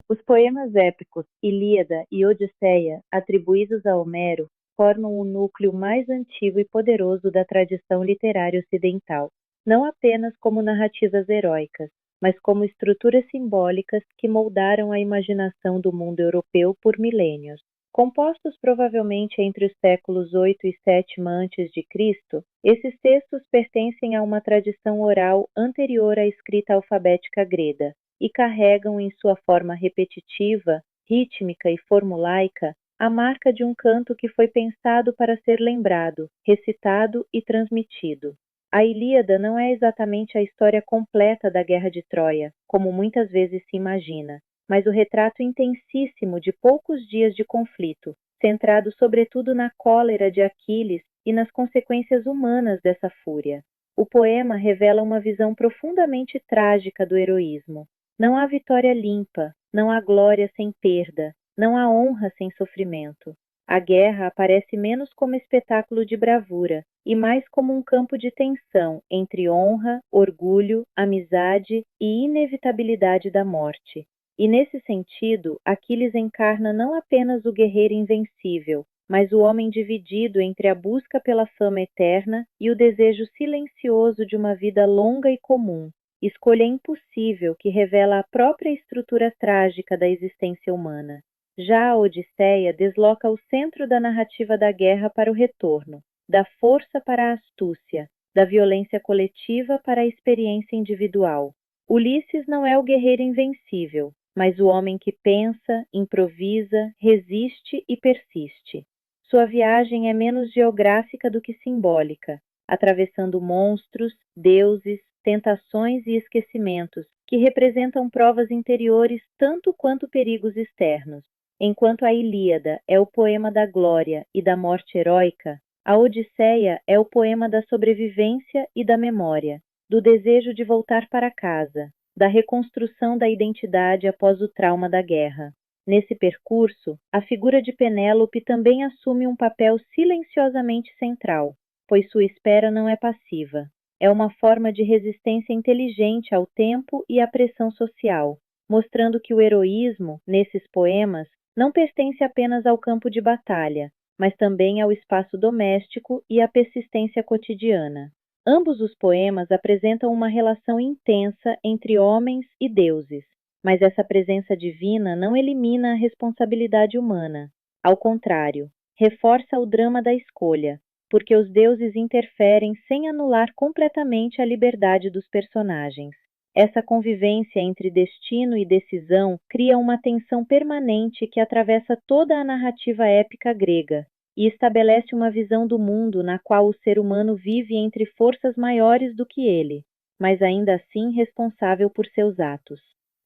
Os poemas épicos Ilíada e Odisseia, atribuídos a Homero, formam o núcleo mais antigo e poderoso da tradição literária ocidental, não apenas como narrativas heróicas, mas como estruturas simbólicas que moldaram a imaginação do mundo europeu por milênios. Compostos provavelmente entre os séculos 8 e 7 a.C., esses textos pertencem a uma tradição oral anterior à escrita alfabética grega e carregam em sua forma repetitiva, rítmica e formulaica a marca de um canto que foi pensado para ser lembrado, recitado e transmitido. A Ilíada não é exatamente a história completa da Guerra de Troia, como muitas vezes se imagina, mas o retrato intensíssimo de poucos dias de conflito, centrado sobretudo na cólera de Aquiles e nas consequências humanas dessa fúria. O poema revela uma visão profundamente trágica do heroísmo. Não há vitória limpa, não há glória sem perda, não há honra sem sofrimento. A guerra aparece menos como espetáculo de bravura e mais como um campo de tensão entre honra, orgulho, amizade e inevitabilidade da morte. E nesse sentido, Aquiles encarna não apenas o guerreiro invencível, mas o homem dividido entre a busca pela fama eterna e o desejo silencioso de uma vida longa e comum, escolha impossível que revela a própria estrutura trágica da existência humana. Já a Odisseia desloca o centro da narrativa da guerra para o retorno, da força para a astúcia, da violência coletiva para a experiência individual. Ulisses não é o guerreiro invencível, mas o homem que pensa, improvisa, resiste e persiste. Sua viagem é menos geográfica do que simbólica, atravessando monstros, deuses, tentações e esquecimentos, que representam provas interiores tanto quanto perigos externos. Enquanto a Ilíada é o poema da glória e da morte heróica, a Odisseia é o poema da sobrevivência e da memória, do desejo de voltar para casa, da reconstrução da identidade após o trauma da guerra. Nesse percurso, a figura de Penélope também assume um papel silenciosamente central, pois sua espera não é passiva. É uma forma de resistência inteligente ao tempo e à pressão social, mostrando que o heroísmo, nesses poemas, não pertence apenas ao campo de batalha, mas também ao espaço doméstico e à persistência cotidiana. Ambos os poemas apresentam uma relação intensa entre homens e deuses, mas essa presença divina não elimina a responsabilidade humana. Ao contrário, reforça o drama da escolha, porque os deuses interferem sem anular completamente a liberdade dos personagens. Essa convivência entre destino e decisão cria uma tensão permanente que atravessa toda a narrativa épica grega e estabelece uma visão do mundo na qual o ser humano vive entre forças maiores do que ele, mas ainda assim responsável por seus atos.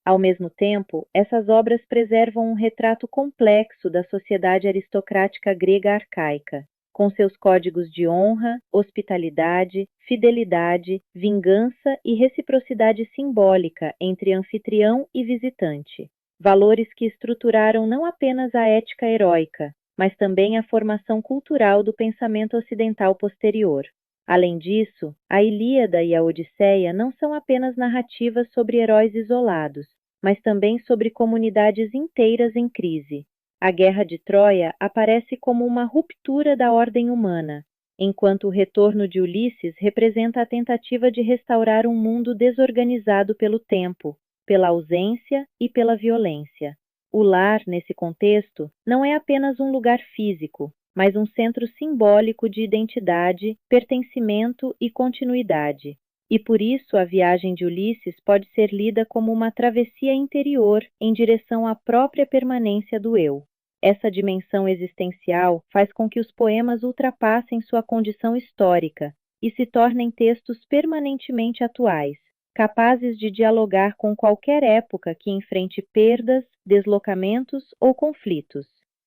Ao mesmo tempo, essas obras preservam um retrato complexo da sociedade aristocrática grega arcaica, com seus códigos de honra, hospitalidade, fidelidade, vingança e reciprocidade simbólica entre anfitrião e visitante. Valores que estruturaram não apenas a ética heróica, mas também a formação cultural do pensamento ocidental posterior. Além disso, a Ilíada e a Odisseia não são apenas narrativas sobre heróis isolados, mas também sobre comunidades inteiras em crise. A Guerra de Troia aparece como uma ruptura da ordem humana, enquanto o retorno de Ulisses representa a tentativa de restaurar um mundo desorganizado pelo tempo, pela ausência e pela violência. O lar, nesse contexto, não é apenas um lugar físico, mas um centro simbólico de identidade, pertencimento e continuidade. E por isso a viagem de Ulisses pode ser lida como uma travessia interior em direção à própria permanência do eu. Essa dimensão existencial faz com que os poemas ultrapassem sua condição histórica e se tornem textos permanentemente atuais, capazes de dialogar com qualquer época que enfrente perdas, deslocamentos ou conflitos.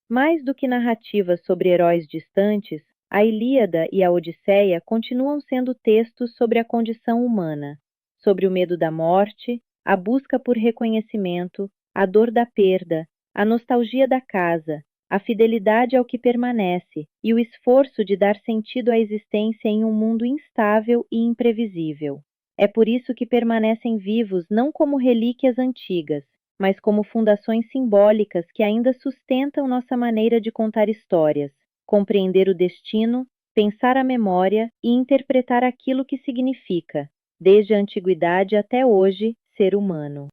Mais do que narrativas sobre heróis distantes, a Ilíada e a Odisseia continuam sendo textos sobre a condição humana, sobre o medo da morte, a busca por reconhecimento, a dor da perda, a nostalgia da casa, a fidelidade ao que permanece e o esforço de dar sentido à existência em um mundo instável e imprevisível. É por isso que permanecem vivos não como relíquias antigas, mas como fundações simbólicas que ainda sustentam nossa maneira de contar histórias, compreender o destino, pensar a memória e interpretar aquilo que significa, desde a antiguidade até hoje, ser humano.